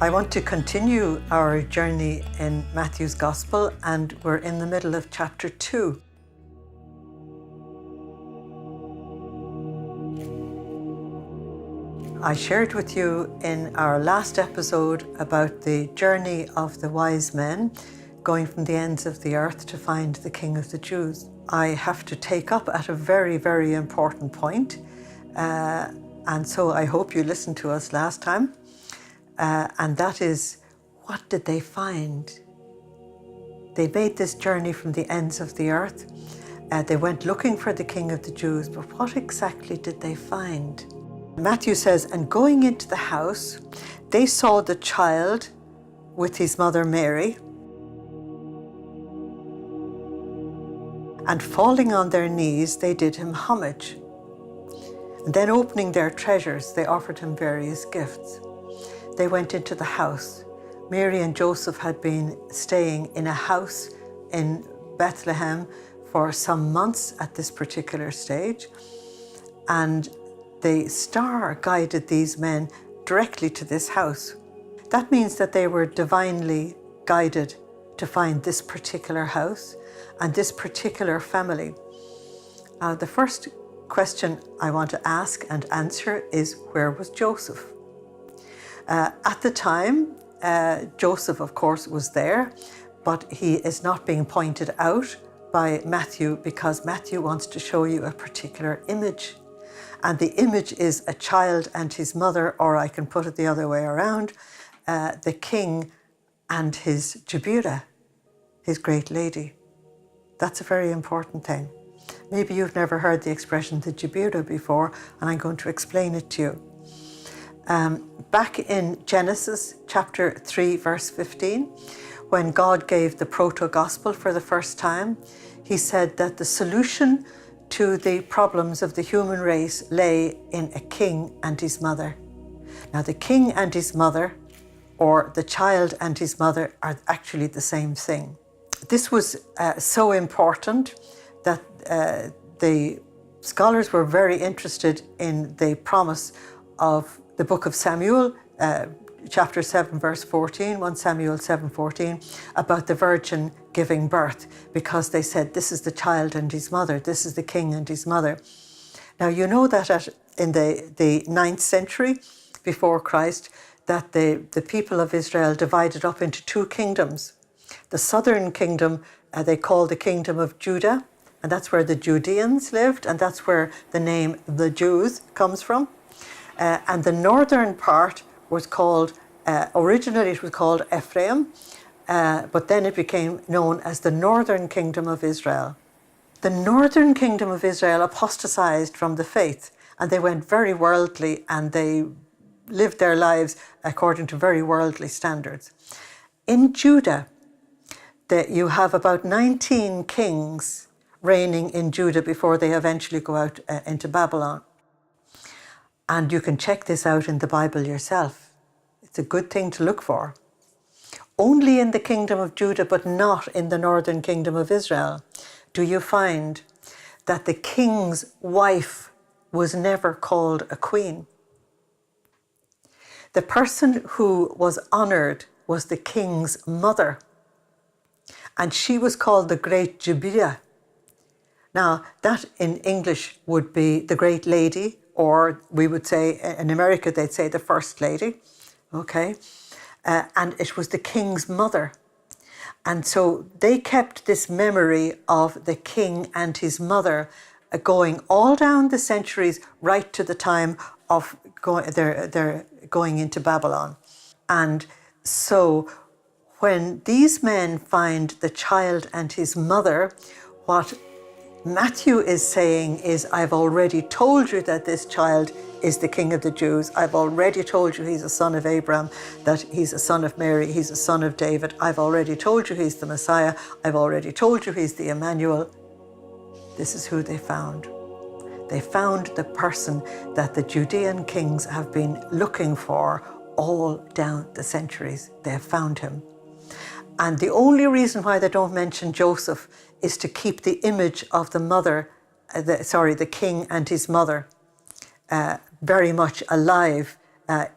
I want to continue our journey in Matthew's Gospel, and we're in the middle of chapter 2. I shared with you in our last episode about the journey of the wise men going from the ends of the earth to find the King of the Jews. I have to take up at a very, very important point, and so I hope you listened to us last time. And that is, what did they find? They made this journey from the ends of the earth. They went looking for the King of the Jews, but what exactly did they find? Matthew says, and going into the house, they saw the child with his mother Mary, and falling on their knees, they did him homage. And then opening their treasures, they offered him various gifts. They went into the house. Mary and Joseph had been staying in a house in Bethlehem for some months at this particular stage, and the star guided these men directly to this house. That means that they were divinely guided to find this particular house and this particular family. The first question I want to ask and answer is, where was Joseph? At the time, Joseph, of course, was there, but he is not being pointed out by Matthew because Matthew wants to show you a particular image. And the image is a child and his mother, or I can put it the other way around, the king and his Jebura, his great lady. That's a very important thing. Maybe you've never heard the expression the Jebura before, and I'm going to explain it to you. Back in Genesis chapter 3, verse 15, when God gave the proto-gospel for the first time, he said that the solution to the problems of the human race lay in a king and his mother. Now, the king and his mother, or the child and his mother, are actually the same thing. This was so important that the scholars were very interested in the promise of the book of Samuel, chapter 7, verse 14, 1 Samuel 7:14, about the virgin giving birth, because they said, this is the child and his mother, this is the king and his mother. Now, you know that in the 9th century before Christ, that the people of Israel divided up into two kingdoms. The southern kingdom, they called the kingdom of Judah, and that's where the Judeans lived, and that's where the name the Jews comes from. And the northern part was called, originally it was called Ephraim, but then it became known as the northern kingdom of Israel. The northern kingdom of Israel apostatized from the faith, and they went very worldly, and they lived their lives according to very worldly standards. In Judah, you have about 19 kings reigning in Judah before they eventually go out into Babylon. And you can check this out in the Bible yourself. It's a good thing to look for. Only in the kingdom of Judah, but not in the northern kingdom of Israel, do you find that the king's wife was never called a queen. The person who was honored was the king's mother, and she was called the great Jebura. Now, that in English would be the great lady, or we would say, in America, they'd say the first lady, okay? And it was the king's mother. And so they kept this memory of the king and his mother going all down the centuries, right to the time of they're going into Babylon. And so when these men find the child and his mother, what Matthew is saying is, I've already told you that this child is the King of the Jews. I've already told you he's a son of Abraham, that he's a son of Mary, he's a son of David. I've already told you he's the Messiah. I've already told you he's the Emmanuel. This is who they found. They found the person that the Judean kings have been looking for all down the centuries. They have found him. And the only reason why they don't mention Joseph is to keep the image of the king and his mother very much alive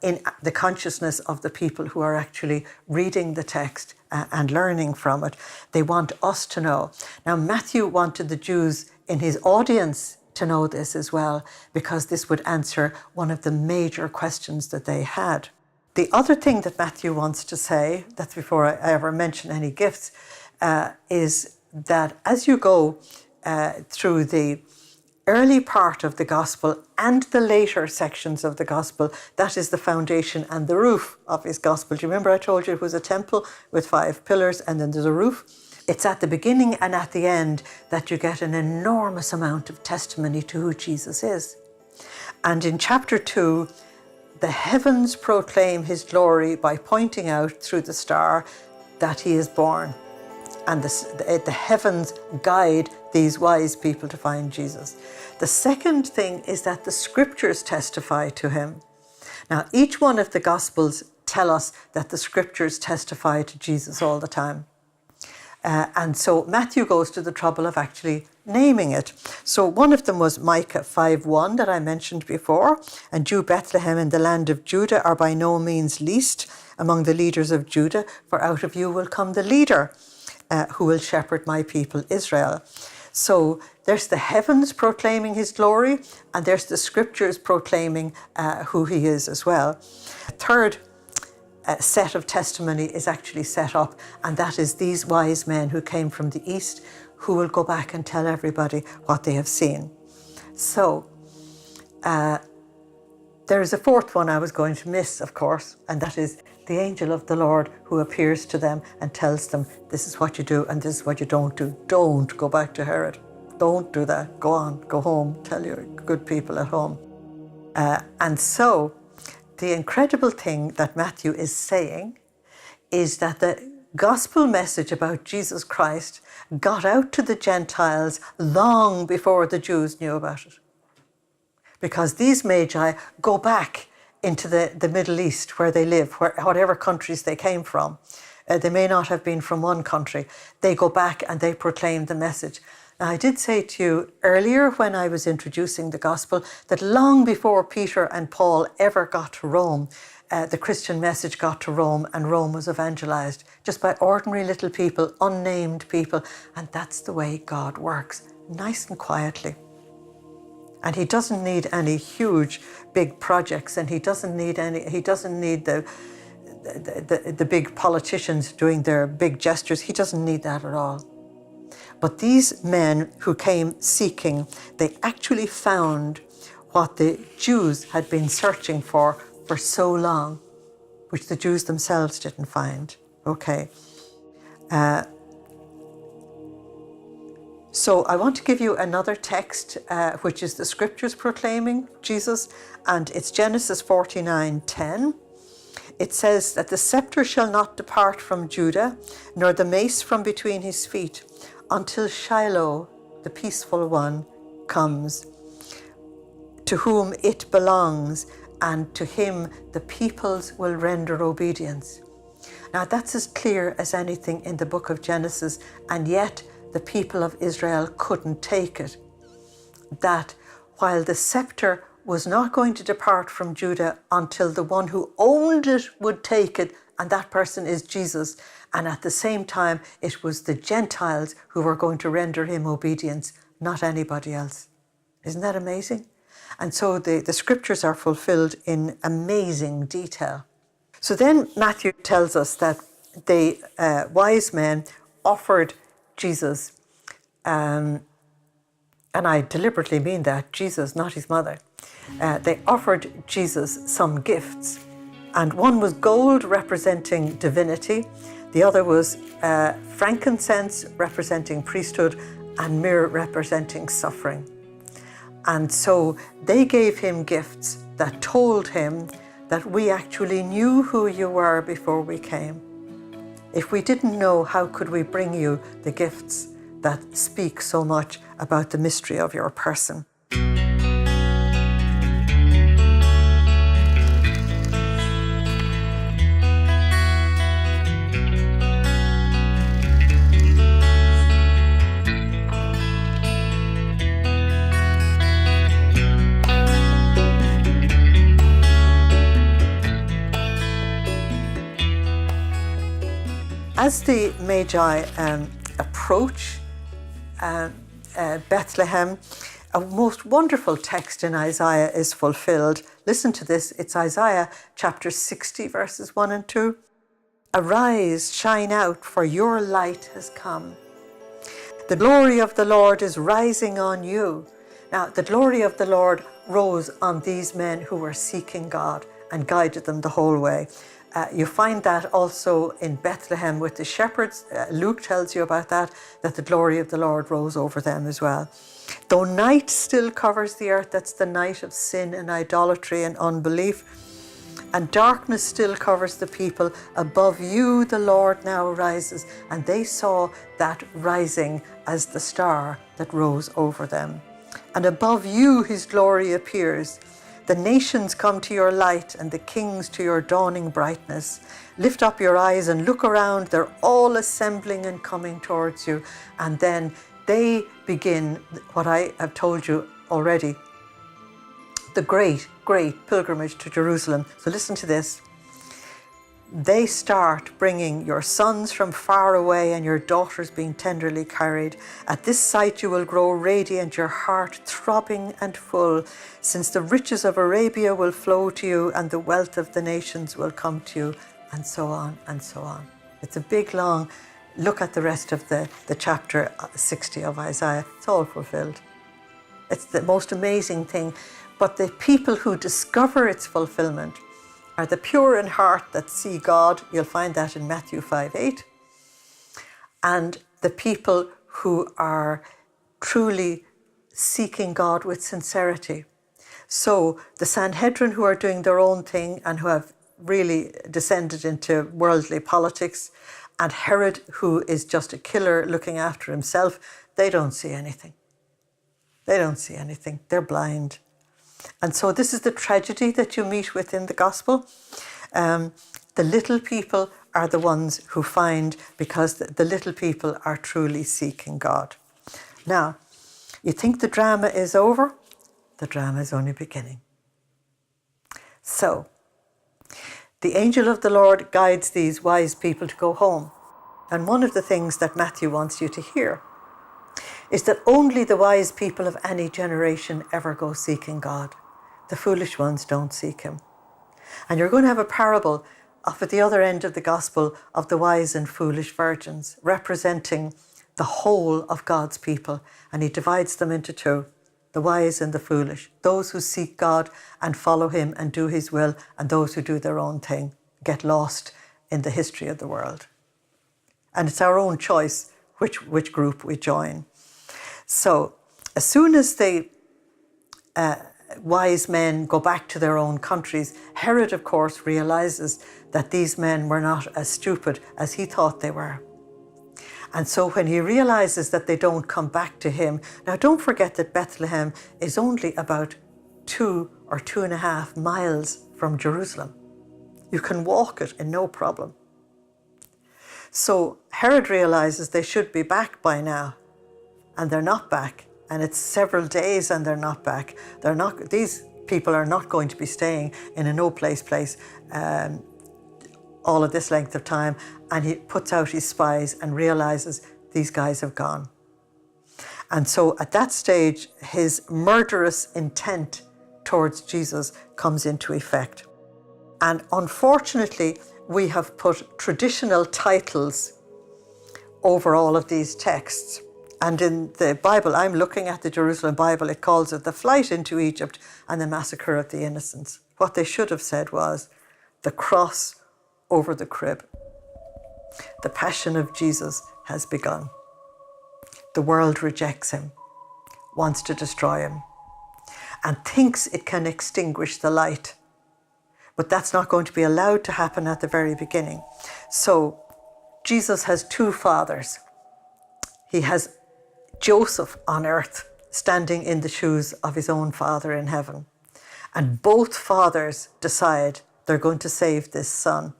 in the consciousness of the people who are actually reading the text and learning from it. They want us to know. Now, Matthew wanted the Jews in his audience to know this as well, because this would answer one of the major questions that they had. The other thing that Matthew wants to say, that's before I ever mention any gifts, is that as you go through the early part of the gospel and the later sections of the gospel, that is the foundation and the roof of his gospel. Do you remember I told you it was a temple with 5 pillars and then there's a roof? It's at the beginning and at the end that you get an enormous amount of testimony to who Jesus is. And in chapter 2, the heavens proclaim his glory by pointing out through the star that he is born. And the heavens guide these wise people to find Jesus. The second thing is that the scriptures testify to him. Now, each one of the gospels tell us that the scriptures testify to Jesus all the time. And so Matthew goes to the trouble of actually naming it. So one of them was Micah 5:1 that I mentioned before. And you, Bethlehem, in the land of Judah, are by no means least among the leaders of Judah, for out of you will come the leader who will shepherd my people Israel. So there's the heavens proclaiming his glory, and there's the scriptures proclaiming who he is as well. A third set of testimony is actually set up, and that is these wise men who came from the east who will go back and tell everybody what they have seen. So there is a fourth one I was going to miss, of course, and that is the angel of the Lord who appears to them and tells them, this is what you do and this is what you don't do. Don't go back to Herod. Don't do that. Go on, go home. Tell your good people at home. And so the incredible thing that Matthew is saying is that the gospel message about Jesus Christ got out to the Gentiles long before the Jews knew about it. Because these magi go back into the Middle East where they live, whatever countries they came from. They may not have been from one country. They go back and they proclaim the message. Now, I did say to you earlier when I was introducing the gospel that long before Peter and Paul ever got to Rome, the Christian message got to Rome and Rome was evangelized just by ordinary little people, unnamed people. And that's the way God works, nice and quietly. And he doesn't need any huge, big projects, and he doesn't need the big politicians doing their big gestures. He doesn't need that at all. But these men who came seeking, they actually found what the Jews had been searching for so long, which the Jews themselves didn't find. Okay. So I want to give you another text, which is the scriptures proclaiming Jesus, and it's Genesis 49:10. It says that the scepter shall not depart from Judah, nor the mace from between his feet, until Shiloh, the peaceful one, comes, to whom it belongs, and to him the peoples will render obedience. Now that's as clear as anything in the book of Genesis, and yet the people of Israel couldn't take it. That while the scepter was not going to depart from Judah until the one who owned it would take it, and that person is Jesus. And at the same time, it was the Gentiles who were going to render him obedience, not anybody else. Isn't that amazing? And so the scriptures are fulfilled in amazing detail. So then Matthew tells us that the wise men offered Jesus, and I deliberately mean that, Jesus, not his mother. They offered Jesus some gifts, and one was gold representing divinity, the other was frankincense representing priesthood, and myrrh representing suffering. And so they gave him gifts that told him that we actually knew who you were before we came. If we didn't know, how could we bring you the gifts that speak so much about the mystery of your person? as the Magi approach Bethlehem, a most wonderful text in Isaiah is fulfilled. Listen to this. It's Isaiah chapter 60, verses 1 and 2. Arise, shine out, for your light has come. The glory of the Lord is rising on you. Now, the glory of the Lord rose on these men who were seeking God and guided them the whole way. You find that also in Bethlehem with the shepherds. Luke tells you about that the glory of the Lord rose over them as well. Though night still covers the earth, that's the night of sin and idolatry and unbelief, and darkness still covers the people, above you the Lord now rises. And they saw that rising as the star that rose over them. And above you his glory appears. The nations come to your light, and the kings to your dawning brightness. Lift up your eyes and look around. They're all assembling and coming towards you. And then they begin what I have told you already, the great, great pilgrimage to Jerusalem. So listen to this. They start bringing your sons from far away and your daughters being tenderly carried. At this sight you will grow radiant, your heart throbbing and full, since the riches of Arabia will flow to you and the wealth of the nations will come to you, and so on and so on. It's a big, long look at the rest of the chapter 60 of Isaiah. It's all fulfilled. It's the most amazing thing. But the people who discover its fulfillment are the pure in heart that see God. You'll find that in Matthew 5:8. And the people who are truly seeking God with sincerity. So the Sanhedrin, who are doing their own thing and who have really descended into worldly politics, and Herod, who is just a killer looking after himself, they don't see anything. They don't see anything. They're blind. And so this is the tragedy that you meet with in the gospel. The little people are the ones who find, because the little people are truly seeking God. Now, you think the drama is over? The drama is only beginning. So, the angel of the Lord guides these wise people to go home. And one of the things that Matthew wants you to hear is that only the wise people of any generation ever go seeking God. The foolish ones don't seek him. And you're going to have a parable off at the other end of the gospel of the wise and foolish virgins, representing the whole of God's people. And he divides them into two, the wise and the foolish, those who seek God and follow him and do his will, and those who do their own thing, get lost in the history of the world. And it's our own choice which group we join. So as soon as the wise men go back to their own countries, Herod, of course, realizes that these men were not as stupid as he thought they were. And so when he realizes that they don't come back to him, now don't forget that Bethlehem is only about 2 or 2.5 miles from Jerusalem. You can walk it in no problem. So Herod realizes they should be back by now, and they're not back. And it's several days and they're not back. These people are not going to be staying in a no-place place all of this length of time. And he puts out his spies and realizes these guys have gone. And so at that stage, his murderous intent towards Jesus comes into effect. And unfortunately, we have put traditional titles over all of these texts. And in the Bible, I'm looking at the Jerusalem Bible, it calls it the flight into Egypt and the massacre of the innocents. What they should have said was the cross over the crib. The passion of Jesus has begun. The world rejects him, wants to destroy him, and thinks it can extinguish the light. But that's not going to be allowed to happen at the very beginning. So Jesus has two fathers. He has Joseph on earth, standing in the shoes of his own father in heaven. And both fathers decide they're going to save this son.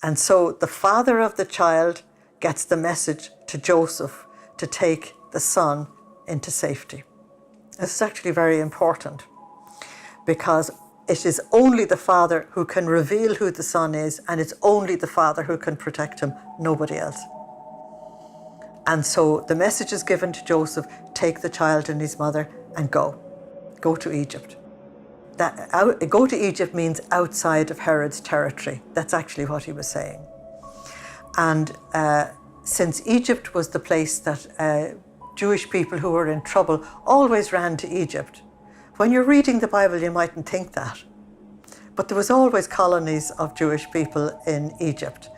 And so the father of the child gets the message to Joseph to take the son into safety. This is actually very important, because It is only the Father who can reveal who the Son is, and it's only the Father who can protect him, nobody else. And so the message is given to Joseph, take the child and his mother and go. Go to Egypt. Go to Egypt means outside of Herod's territory. That's actually what he was saying. And since Egypt was the place that Jewish people who were in trouble always ran to Egypt, when you're reading the Bible, you mightn't think that. But there was always colonies of Jewish people in Egypt.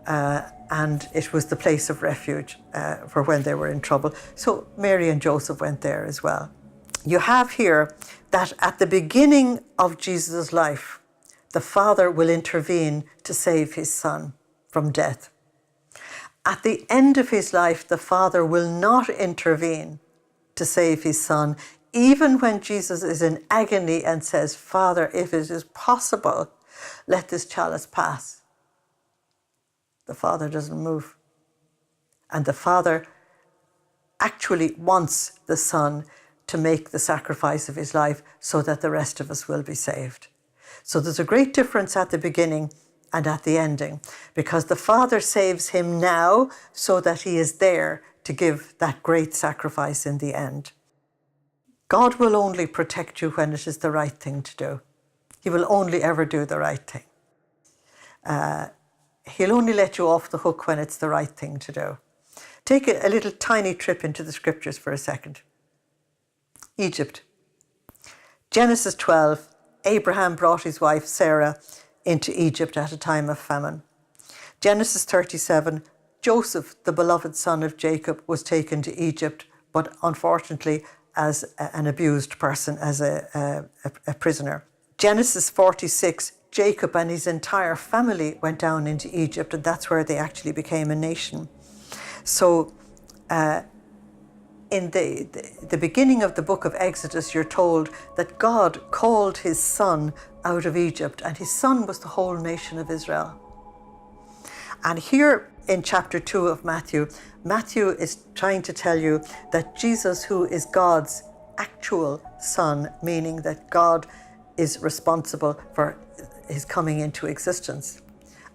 And it was the place of refuge for when they were in trouble. So Mary and Joseph went there as well. You have here that at the beginning of Jesus' life, the Father will intervene to save his Son from death. At the end of his life, the Father will not intervene to save his Son, even when Jesus is in agony and says, Father, if it is possible, let this chalice pass. The Father doesn't move. And the Father actually wants the Son to make the sacrifice of his life so that the rest of us will be saved. So there's a great difference at the beginning and at the ending, because the Father saves him now so that he is there to give that great sacrifice in the end. God will only protect you when it is the right thing to do. He will only ever do the right thing. He'll only let you off the hook when it's the right thing to do. Take a little tiny trip into the scriptures for a second. Egypt. Genesis 12, Abraham brought his wife Sarah into Egypt at a time of famine. Genesis 37, Joseph, the beloved son of Jacob, was taken to Egypt, but unfortunately as an abused person, as a prisoner. Genesis 46, Jacob and his entire family went down into Egypt, and that's where they actually became a nation. So in the beginning of the book of Exodus, you're told that God called his son out of Egypt, and his son was the whole nation of Israel. And here in chapter 2 of Matthew, Matthew is trying to tell you that Jesus, who is God's actual son, meaning that God is responsible for his coming into existence.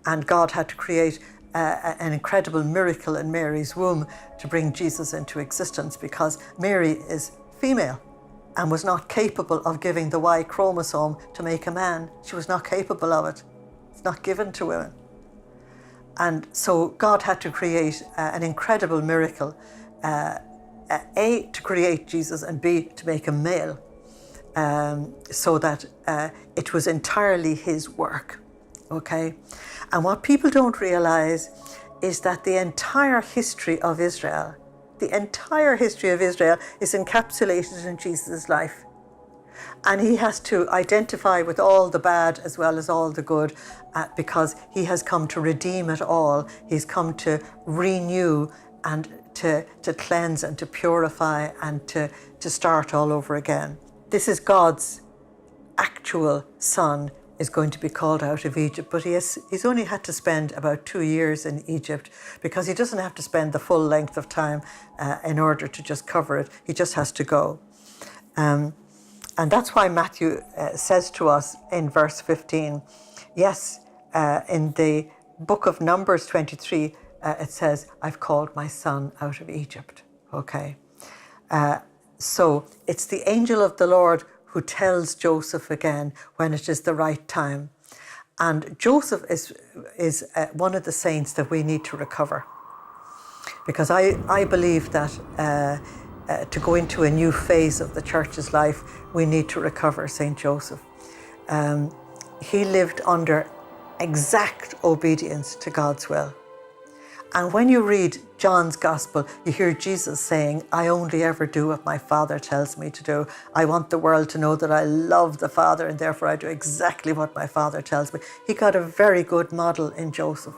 And God had to create an incredible miracle in Mary's womb to bring Jesus into existence, because Mary is female and was not capable of giving the Y chromosome to make a man. She was not capable of it. It's not given to women. And so God had to create an incredible miracle, A, to create Jesus, and B, to make him male, so that it was entirely his work. Okay? And what people don't realize is that the entire history of Israel is encapsulated in Jesus' life. And he has to identify with all the bad as well as all the good, because he has come to redeem it all. He's come to renew and to cleanse and to purify and to start all over again. This is God's actual son is going to be called out of Egypt, but he's only had to spend about 2 years in Egypt, because he doesn't have to spend the full length of time in order to just cover it. He just has to go. And that's why Matthew says to us in verse 15, yes, in the book of Numbers 23, it says, I've called my son out of Egypt. Okay. So it's the angel of the Lord who tells Joseph again when it is the right time. And Joseph is one of the saints that we need to recover. Because I believe that to go into a new phase of the church's life, we need to recover St. Joseph. He lived under exact obedience to God's will. And when you read John's Gospel, you hear Jesus saying, I only ever do what my Father tells me to do. I want the world to know that I love the Father, and therefore I do exactly what my Father tells me. He got a very good model in Joseph.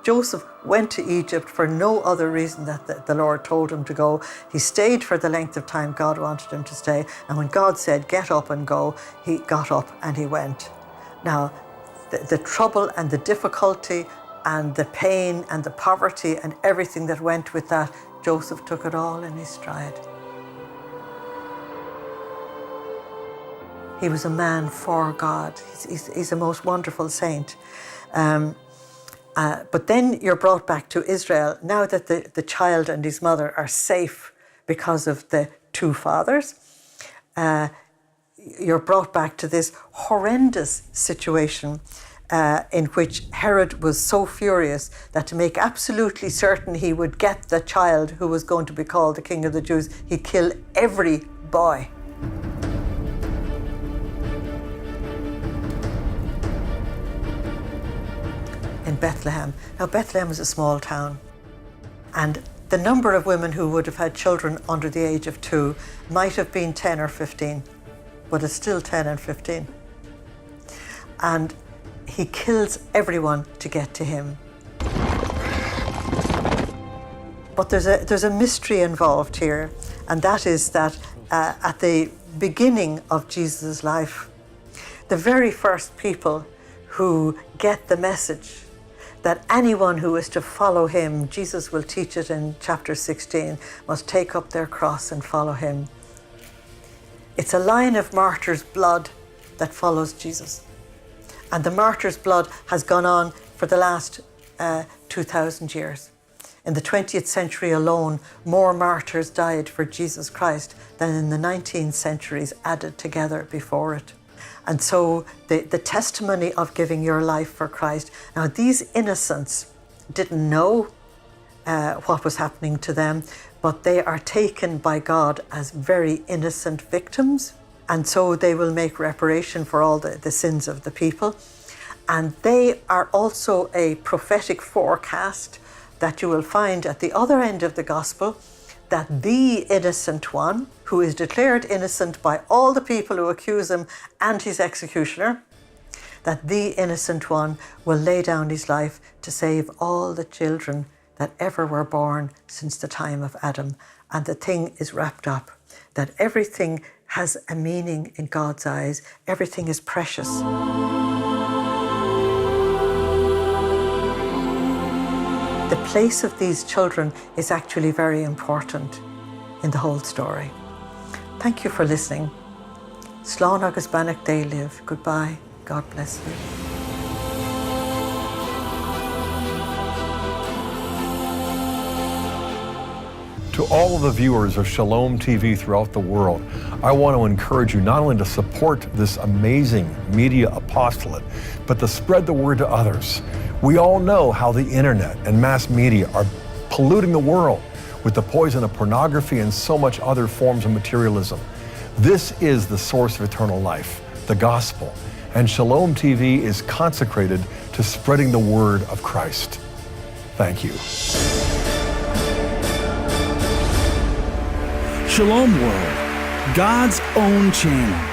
Joseph went to Egypt for no other reason that the Lord told him to go. He stayed for the length of time God wanted him to stay. And when God said, get up and go, he got up and he went. Now, the trouble and the difficulty and the pain and the poverty and everything that went with that, Joseph took it all in his stride. He was a man for God. He's a most wonderful saint. But then you're brought back to Israel, now that the child and his mother are safe because of the two fathers. You're brought back to this horrendous situation in which Herod was so furious that to make absolutely certain he would get the child who was going to be called the King of the Jews, he'd kill every boy. In Bethlehem. Now, Bethlehem is a small town, and the number of women who would have had children under the age of 2 might have been 10 or 15, but it's still 10 and 15. And he kills everyone to get to him. But there's a mystery involved here, and that is that at the beginning of Jesus' life, the very first people who get the message that anyone who is to follow him, Jesus will teach it in chapter 16, must take up their cross and follow him. It's a line of martyrs' blood that follows Jesus. And the martyrs' blood has gone on for the last 2,000 years. In the 20th century alone, more martyrs died for Jesus Christ than in the 19th centuries added together before it. And so the testimony of giving your life for Christ. Now, these innocents didn't know what was happening to them, but they are taken by God as very innocent victims. And so they will make reparation for all the sins of the people. And they are also a prophetic forecast that you will find at the other end of the gospel, that the innocent one, who is declared innocent by all the people who accuse him and his executioner, that the innocent one will lay down his life to save all the children that ever were born since the time of Adam. And the thing is wrapped up, that everything has a meaning in God's eyes. Everything is precious. The place of these children is actually very important in the whole story. Thank you for listening. Slán agus banach dé live. Goodbye. God bless you. To all of the viewers of Shalom TV throughout the world, I want to encourage you not only to support this amazing media apostolate, but to spread the word to others. We all know how the internet and mass media are polluting the world with the poison of pornography and so much other forms of materialism. This is the source of eternal life, the gospel, and Shalom TV is consecrated to spreading the word of Christ. Thank you. Shalom World, God's own channel.